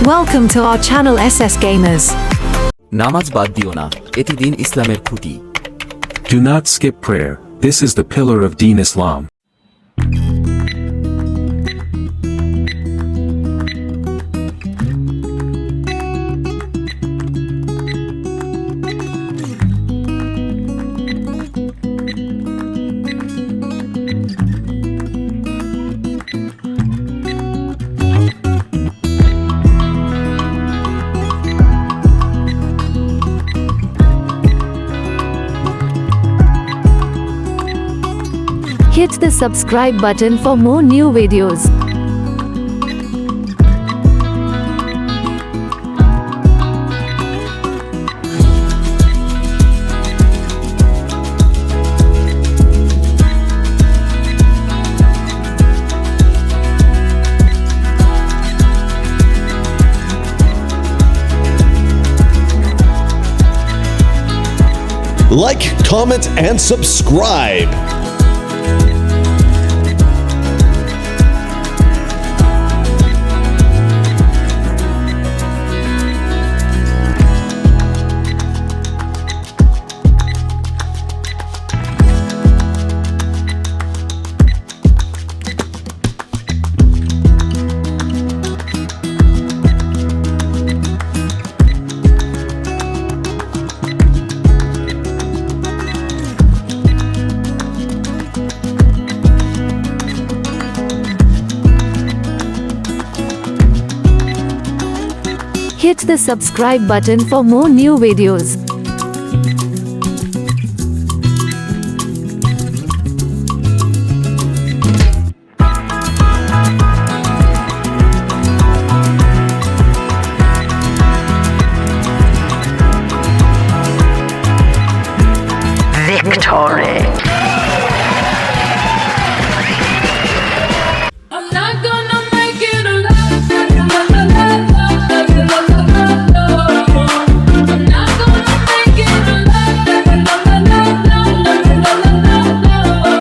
Welcome to our channel SS Gamers. নামাজ বাদ দিও না, এটি দিন ইসলামের খুঁটি। Do not skip prayer, this is the pillar of Deen Islam. Hit the subscribe button for more new videos. Like, comment, and subscribe. Hit the subscribe button for more new videos.